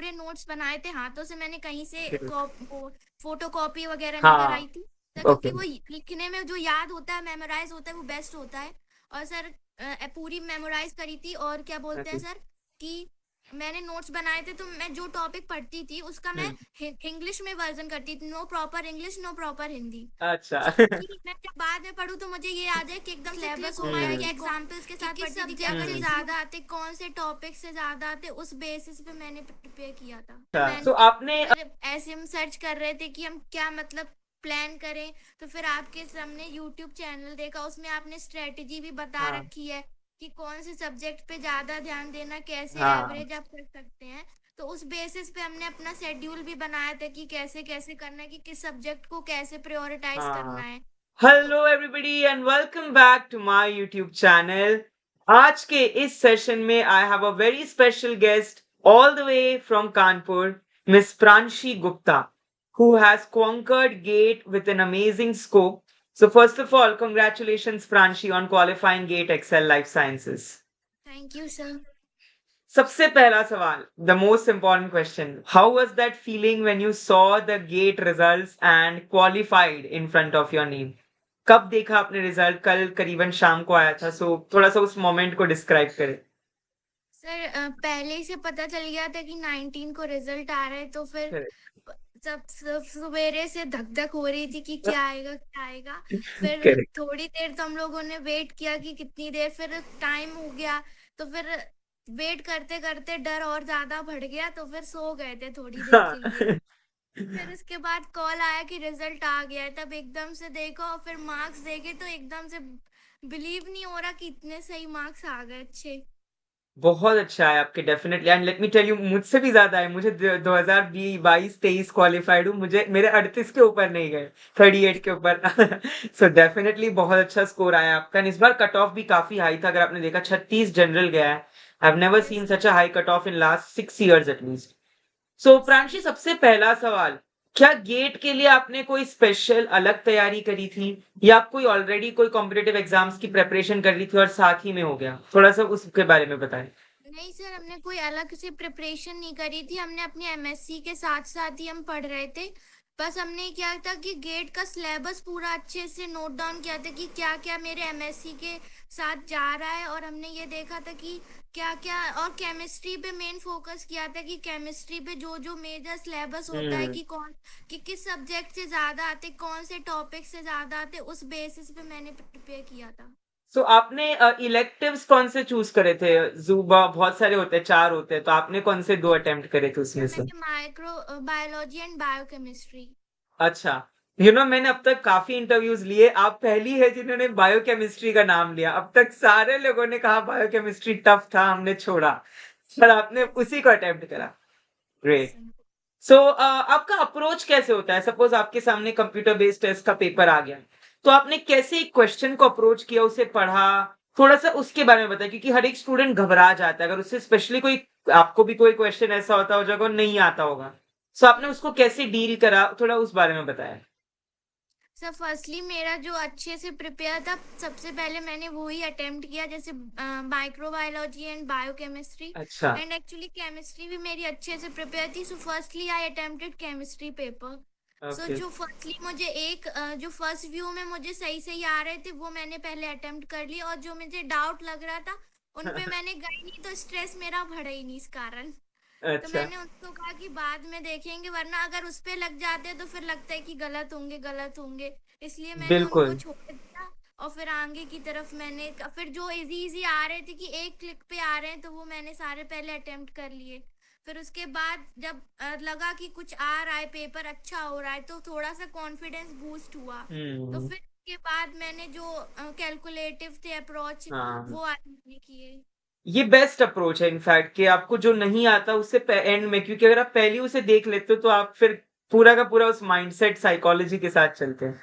थोड़े नोट्स बनाए थे हाथों से, मैंने कहीं से वो फोटो कॉपी वगैरह नहीं हाँ। कराई थी। तो ओके। क्योंकि वो लिखने में जो याद होता है, मेमोराइज होता है, वो बेस्ट होता है। और सर पूरी मेमोराइज करी थी। और क्या बोलते हैं ओके। सर कि मैंने नोट्स बनाए थे, तो मैं जो टॉपिक पढ़ती थी उसका मैं हम्म। इंग्लिश में वर्जन करती थी। No proper English, no proper Hindi. अच्छा। सो कि मैं जब बाद में पढ़ूँ तो मुझे ये आ जाए कि एकदम से क्लिक हो पाए कि एग्जाम्पल्स के साथ किस सब्जेक्ट से ज्यादा आते, कौन से टॉपिक से ज्यादा आते, उस बेसिस पे मैंने प्रिपेयर किया था। अच्छा, सो मैंने आपने फिर ऐसे हम सर्च कर रहे थे कि हम क्या मतलब प्लान करें। तो फिर आपके सामने यूट्यूब चैनल देखा, उसमें आपने स्ट्रेटेजी भी बता हाँ रखी है कि कौन से सब्जेक्ट पे ज्यादा ध्यान देना, कैसे हाँ एवरेज आप कर सकते हैं। तो उस बेसिस पे हमने अपना शेड्यूल भी बनाया था कि कैसे कैसे करना है, कि किस सब्जेक्ट को कैसे प्रायोरिटाइज करना हाँ। है। तो hello everybody and welcome back to my YouTube channel. आज के इस सेशन में I have a very special guest all the way from Kanpur, miss Pranshi Gupta, who has conquered GATE with an amazing scope. So first of all, congratulations Pranshi on qualifying GATE Excel Life Sciences. Thank you sir. सबसे पहला सवाल, the most important question, how was that feeling when you saw the gate results and qualified in front of your name? कब देखा आपने result? कल करीबन शाम को आया था, सो थोड़ा सा उस मोमेंट को डिस्क्राइब करें। सर पहले ही से पता चल गया था कि 19 को रिजल्ट आ रहा है। तो फिर सब सब सवेरे से धक धक हो रही थी कि क्या आएगा क्या आएगा। फिर करेक्ट। थोड़ी देर तो हम लोगों ने वेट किया कि कितनी देर, फिर टाइम हो गया। तो फिर वेट करते करते डर और ज्यादा बढ़ गया, तो फिर सो गए थे थोड़ी देर हाँ। के लिए। फिर उसके बाद कॉल आया कि रिजल्ट आ गया है, तब एकदम से देखो और फिर मार्क्स देखे तो एकदम से बिलीव नहीं हो रहा कि इतने सही मार्क्स आ गए, अच्छे। बहुत अच्छा है आपके, definitely. And let me tell you, मुझसे भी ज्यादा है। मुझे 2022-23 क्वालिफाइड हूँ, मुझे मेरे 38 के ऊपर नहीं गए, 38 के ऊपर। सो डेफिनेटली बहुत अच्छा स्कोर आया आपका। And इस बार कट ऑफ भी काफी हाई था, अगर आपने देखा 36 जनरल गया है। I have never yes scene such a high cut off in last 6 years at least. So sir. Pranshi, सबसे पहला सवाल, क्या गेट के लिए आपने कोई स्पेशल अलग तैयारी करी थी, या आप कोई ऑलरेडी कोई कॉम्पिटिटिव एग्जाम्स की प्रेपरेशन कर ली थी और साथ ही में हो गया? थोड़ा सा उसके बारे में बताएं। नहीं सर, हमने कोई अलग से प्रिपरेशन नहीं करी थी। हमने अपनी एमएससी के साथ साथ ही हम पढ़ रहे थे। बस हमने क्या था कि गेट का सिलेबस पूरा अच्छे से नोट डाउन किया था कि क्या क्या मेरे एमएससी के साथ जा रहा है। और हमने ये देखा था कि क्या क्या, और केमिस्ट्री पे मेन फोकस किया था कि केमिस्ट्री पे जो जो मेजर सिलेबस होता है, हम्म। कि कौन कि किस सब्जेक्ट से ज्यादा आते, कौन से टॉपिक से ज्यादा आते, उस बेसिस पे मैंने प्रिपेयर किया था। सो आपने इलेक्टिव्स कौन से चूज करे थे? जुबा बहुत सारे होते हैं, 4 होते हैं, तो आपने कौन से 2 अटेम्प्ट करे थे उसमें सर से? मैंने माइक्रो बायोलॉजी एंड बायोकेमिस्ट्री। अच्छा। मैंने अब तक काफी इंटरव्यूज लिए, आप पहली है जिन्होंने बायोकेमिस्ट्री का नाम लिया। अब तक सारे लोगों ने कहा बायोकेमिस्ट्री टफ था, हमने छोड़ा, पर आपने यस उसी को अटेम्प्ट करा। ग्रेट। सर। सो आपका अप्रोच कैसे होता है? सपोज आपके सामने कंप्यूटर बेस्ड टेस्ट का पेपर आ गया, तो आपने कैसे एक क्वेश्चन को अप्रोच किया, उसे पढ़ा? थोड़ा सा उसके बारे में बताएं, क्योंकि हर एक स्टूडेंट घबरा जाता है अगर उससे स्पेशली कोई, आपको भी कोई क्वेश्चन ऐसा होता हो जो नहीं आता होगा, सो आपने यस उसको कैसे डील करा, थोड़ा उस बारे में बताया। सर, फर्स्टली मेरा जो अच्छे से प्रिपेयर था, सबसे पहले मैंने वो ही अटेम्प्ट किया, जैसे माइक्रोबायोलॉजी एंड बायोकेमिस्ट्री। अच्छा। एंड एक्चुअली केमिस्ट्री भी मेरी अच्छे से प्रिपेयर थी। So firstly I attempted chemistry paper. So okay. जो फर्स्टली मुझे जो फर्स्ट व्यू में मुझे सही सही आ रहे थे, वो मैंने पहले अटेम्प्ट कर लिया। और जो मुझे डाउट लग रहा था उन पे मैंने गई नहीं, तो स्ट्रेस मेरा बढ़ा ही नहीं इस कारण। तो अच्छा। मैंने उनको कहा कि बाद में देखेंगे, वरना अगर उस पे लग जाते तो फिर लगता है कि गलत होंगे गलत होंगे। इसलिए मैंने उनको बिल्कुल। छोड़ दिया। और फिर आगे की तरफ मैंने फिर जो इजी इजी आ रहे थे कि एक क्लिक पे आ रहे हैं, तो वो मैंने सारे पहले अटेम्प्ट कर लिए। फिर उसके बाद जब लगा कि कुछ आ रहा है, पेपर अच्छा हो रहा है, तो थोड़ा सा कॉन्फिडेंस बूस्ट हुआ। तो हम्म। फिर उसके बाद मैंने जो कैलकुलेटिव थे अप्रोच, हाँ, वो आगे किए। ये बेस्ट अप्रोच है इनफैक्ट, कि आपको जो नहीं आता उससे एंड में, क्योंकि अगर आप पहले उसे देख लेते हो तो आप फिर पूरा का पूरा उस माइंडसेट साइकोलॉजी के साथ चलते हैं।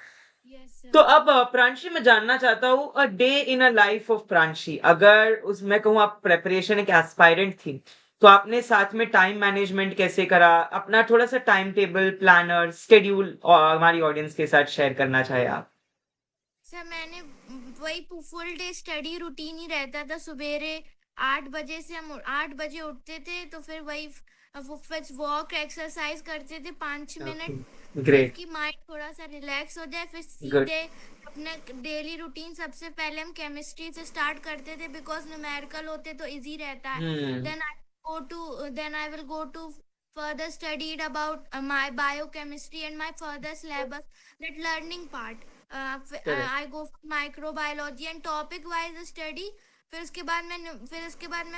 यस तो सर। अब प्रांशी, मैं जानना चाहता हूँ, a day in a life of Pranshi, अगर उस मैं कहूँ आप प्रेपरेशन एक एस्पायरेंट थी, तो आपने साथ में टाइम मैनेजमेंट कैसे करा? अपना थोड़ा सा टाइम टेबल, प्लानर, शेड्यूल हमारी ऑडियंस के साथ शेयर करना चाहे आप। सर मैंने वही फुल डे स्टडी रूटीन ही रहता था। सवेरे 8 बजे से हम 8 बजे उठते थे, तो फिर वही वो फिर वॉक एक्सरसाइज करते थे 5 मिनट, ओके, फिर ग्रेट, कि माइंड थोड़ा सा रिलैक्स हो जाए, फिर गुड। सीधे अपने डेली रूटीन। सबसे पहले हम केमिस्ट्री से स्टार्ट करते थे बिकॉज न्यूमेरिकल होते तो इजी रहता है। Hmm. Then I will go to further studied about my biochemistry and my further syllabus, that learning part. Correct. I go for microbiology and topic wise study. फिर उसके बाद में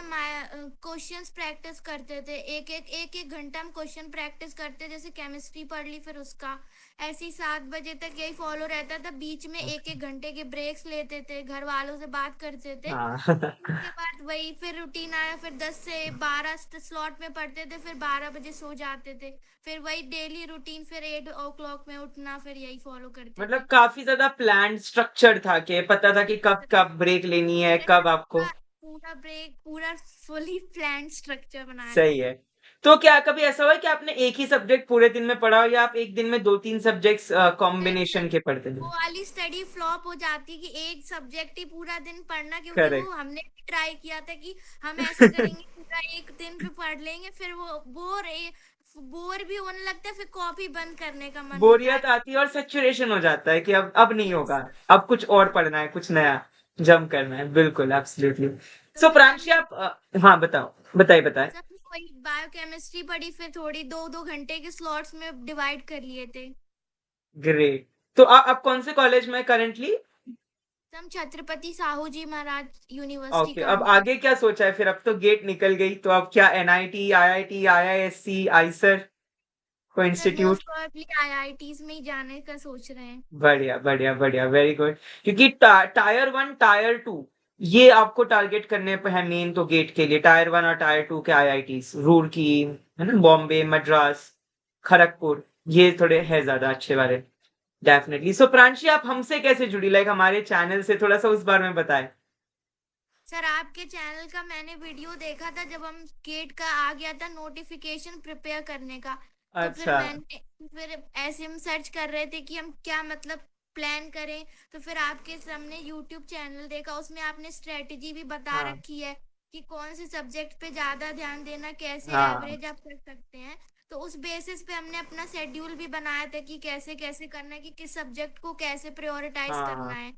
क्वेश्चंस प्रैक्टिस करते थे, एक एक घंटा हम क्वेश्चन प्रैक्टिस करते, जैसे केमिस्ट्री पढ़ ली फिर उसका ऐसे ही 7 बजे तक यही फॉलो रहता था। बीच में एक एक घंटे के ब्रेक्स लेते थे, घर वालों से बात करते थे। हाँ। उसके बाद वही फिर रूटीन आया, फिर 10 से 12 स्लॉट में पढ़ते थे, फिर 12 बजे सो जाते थे। फिर वही डेली रूटीन, फिर 8 o'clock में उठना, फिर यही फॉलो करते मतलब थे। काफी ज़्यादा प्लान्ड स्ट्रक्चर्ड था कि पता था कि कब ब्रेक लेनी है, पूरा कब आपको। पूरा पूरा ब्रेक, पूरा फुली प्लान स्ट्रक्चर बनाया था। सही है। तो क्या कभी ऐसा हुआ है कि आपने एक ही सब्जेक्ट पूरे दिन में पढ़ा हो या आप एक दिन में 2-3 सब्जेक्ट्स नहीं कॉम्बिनेशन नहीं, के पढ़ते वो थे? वाली स्टडी फ्लॉप हो जाती कि एक सब्जेक्ट ही पूरा दिन पढ़ना, क्योंकि वो करेक्ट। हमने भी ट्राई किया था कि हम ऐसा करेंगे पूरा एक दिन पे पढ़ लेंगे, फिर वो बोर भी होने लगता है, फिर कॉपी बंद करने का मन होता है। बोरियत आती है और सैचुरेशन हो जाता है कि अब नहीं यस। होगा, अब कुछ और पढ़ना है, कुछ नया जंप करना है। बिल्कुल, एब्सोल्युटली। तो सो फिर प्रांशी हमने आप हाँ, बताओ। बताइए। सब वही बायोकेमिस्ट्री पढ़ी, फिर थोड़ी 2-2 घंटे के स्लॉट्स में डिवाइड कर लिए थे। ग्रेट। तो आप कौन से कॉलेज में करंटली? हम छत्रपति साहू जी महाराज यूनिवर्सिटी ओके, अब कानपुर। आगे क्या सोचा है फिर? अब तो गेट निकल गई, तो अब क्या एनआईटी, आईआईटी, आईआईएससी, आईसर, कोई sir most institute? Probably IITs में ही जाने का सोच रहे हैं। बढ़िया, बढ़िया, बढ़िया, वेरी गुड। क्योंकि टायर 1, टायर 2 ये आपको टारगेट करने पे है मेन, तो गेट के लिए टायर 1 और टायर 2 के आईआईटीज, रुड़की, है ना, बॉम्बे, मद्रास, खड़गपुर, ये थोड़े है ज्यादा अच्छे वाले। डेफिनेटली। सो प्रांशी, आप हमसे कैसे जुड़ी, लाइक हमारे चैनल से? थोड़ा सा उस बारे में बताएं। सर आपके चैनल का मैंने वीडियो देखा था, जब हम गेट का आ गया था नोटिफिकेशन प्रिपेयर करने का। तो अच्छा। फिर ऐसे हम सर्च कर रहे थे कि हम क्या मतलब प्लान करें। तो फिर आपके सामने यूट्यूब चैनल देखा, उसमें आपने स्ट्रेटजी भी बता हाँ, रखी है कि कौन से सब्जेक्ट पे ज्यादा ध्यान देना, कैसे हाँ, एवरेज आप कर सकते हैं। तो उस बेसिस पे हमने अपना शेड्यूल भी बनाया था कि कैसे कैसे करना है, कि किस सब्जेक्ट को कैसे प्रायोरिटाइज करना हाँ। है।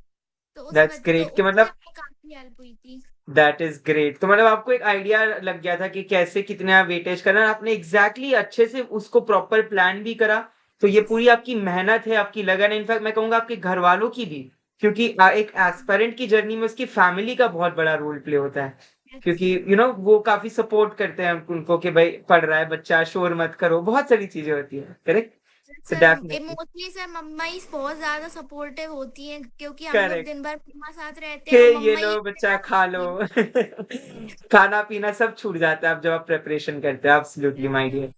दैट्स तो ग्रेट कि उससे मतलब हमें काफी हेल्प हुई थी। That is great. तो मतलब आपको एक आइडिया लग गया था कि कैसे कितना वेटेज करना है। आपने एग्जैक्टली अच्छे से उसको प्रॉपर प्लान भी करा। तो ये पूरी आपकी मेहनत है, आपकी लगन है, इनफैक्ट मैं कहूंगा आपके घर वालों की भी। क्योंकि एक एस्पिरेंट की जर्नी में उसकी फैमिली का बहुत बड़ा रोल प्ले होता है। यस क्योंकि वो काफी सपोर्ट करते हैं उनको कि भाई पढ़ रहा है बच्चा, शोर मत करो, बहुत सारी चीजें होती है। करेक्ट। तो सर, डेफिनेटली। मोस्टली सर मम्मा ही बहुत ज्यादा सपोर्टिव होती हैं, क्योंकि हम लोग करेक्ट। दिन भर मम्मा साथ रहते के हैं और ये मम्मा ही लो हमें बच्चा ज्यादा खा लो। देखती हैं। खाना पीना सब छूट जाता है अब जब आप प्रेपरेशन करते हैं। Absolutely Yes, my sir. Dear.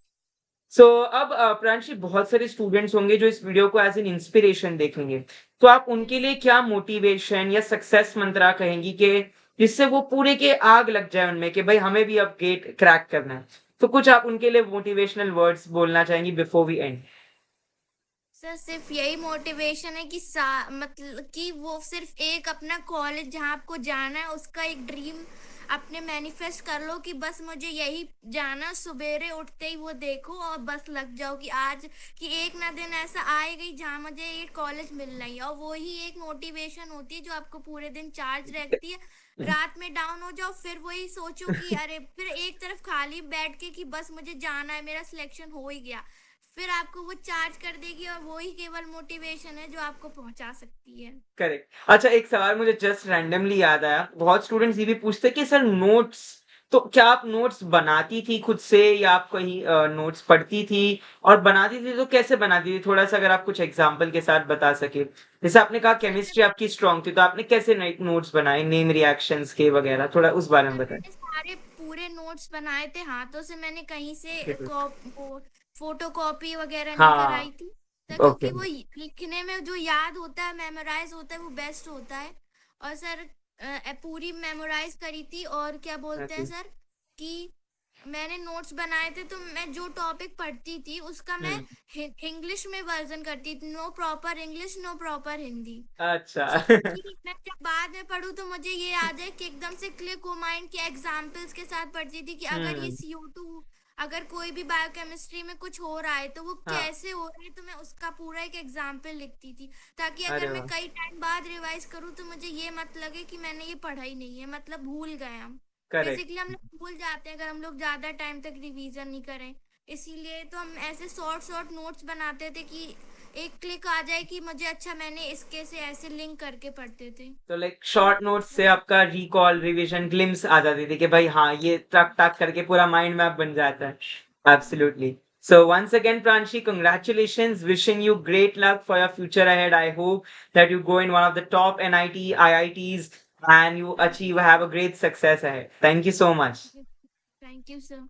So अब प्रांशी, बहुत सारे स्टूडेंट्स होंगे जो इस वीडियो को एज एन इंस्पिरेशन देखेंगे। तो आप उनके Yes. लिए क्या मोटिवेशन या सक्सेस मंत्रा कहेंगी कि जिससे वो पूरे के आग लग जाए उनमें कि भाई हमें भी अब गेट क्रैक करना है? तो कुछ आप उनके लिए मोटिवेशनल वर्ड्स बोलना चाहेंगी बिफोर वी एंड? सर सिर्फ यही मोटिवेशन है कि मतलब कि वो सिर्फ एक अपना कॉलेज जहाँ आपको जाना है उसका एक ड्रीम अपने मैनिफेस्ट कर लो, कि बस मुझे यही जाना, सवेरे उठते ही वो देखो और बस लग जाओ कि आज कि एक ना दिन ऐसा आएगा ही जहाँ मुझे ये कॉलेज मिल रही है। और वो ही एक मोटिवेशन होती है जो आपको पूरे दिन चार्ज रखती है। रात में डाउन हो जाओ, फिर वही सोचो कि अरे, फिर एक तरफ खाली बैठ के कि बस मुझे जाना है, मेरा सिलेक्शन हो ही गया, फिर आपको वो चार्ज कर देगी, और वो ही केवल मोटिवेशन है जो आपको पहुंचा सकती है। करेक्ट। अच्छा, एक सवाल मुझे जस्ट रैंडमली याद आया। बहुत स्टूडेंट्स ये भी पूछते हैं कि सर नोट्स, तो क्या आप नोट्स बनाती थी खुद से या आप कहीं नोट्स पढ़ती थी? और बनाती थी तो कैसे बनाती थी? थोड़ा सा अगर आप कुछ एग्जांपल के साथ बता सके। जैसे आपने कहा सर केमिस्ट्री आपकी स्ट्रांग थी, तो आपने कैसे नोट्स बनाए, नेम रिएक्शंस के वगैरह? थोड़ा उस बारे में बताएं। मैंने सारे पूरे नोट्स बनाए थे हाथों से, मैंने कहीं से वो फोटो कॉपी वगैरह नहीं हाँ। कराई थी। Sir okay. क्योंकि वो लिखने में जो याद होता है, मेमोराइज होता है, वो बेस्ट होता है। और सर पूरी मेमोराइज करी थी, और क्या बोलते हैं ओके। सर कि मैंने नोट्स बनाए थे, तो मैं जो टॉपिक पढ़ती थी उसका मैं हम्म। इंग्लिश में वर्जन करती थी, no proper English, no proper Hindi. अच्छा। सो कि मैं जब बाद में पढ़ूं तो मुझे ये याद है कि एकदम से क्लिक हो माइंड के एग्जाम्पल्स के साथ पढ़ती थी कि अगर ये हम्म। CO2 अगर कोई भी बायोकेमिस्ट्री में कुछ हो रहा है तो वो हाँ। कैसे हो रहा है, तो मैं उसका पूरा एक एग्जाम्पल लिखती थी, ताकि अरे अगर मैं वाह। कई टाइम बाद रिवाइज करूँ तो मुझे ये मत लगे कि मैंने ये पढ़ा ही नहीं है, मतलब भूल गए हम। करेक्ट। बेसिकली हम लोग भूल जाते हैं अगर हम लोग ज्यादा टाइम तक रिवीजन नहीं करें। इसीलिए तो हम ऐसे शॉर्ट शॉर्ट नोट्स बनाते थे कि एक क्लिक आ जाए कि मुझे अच्छा मैंने इसके से ऐसे लिंक करके पढ़ते थे। तो लाइक तो शॉर्ट नोट्स से आपका रिकॉल रिवीजन ग्लिम्स आ जाती थी कि भाई हाँ ये टक टक करके पूरा माइंड मैप बन जाता है। Absolutely. So once again, Pranshi, congratulations. Wishing you great luck for your future ahead. I hope that you go in one of the top NIT, IITs, and you thank achieve have a great success ahead. Thank you so much. You, thank you sir.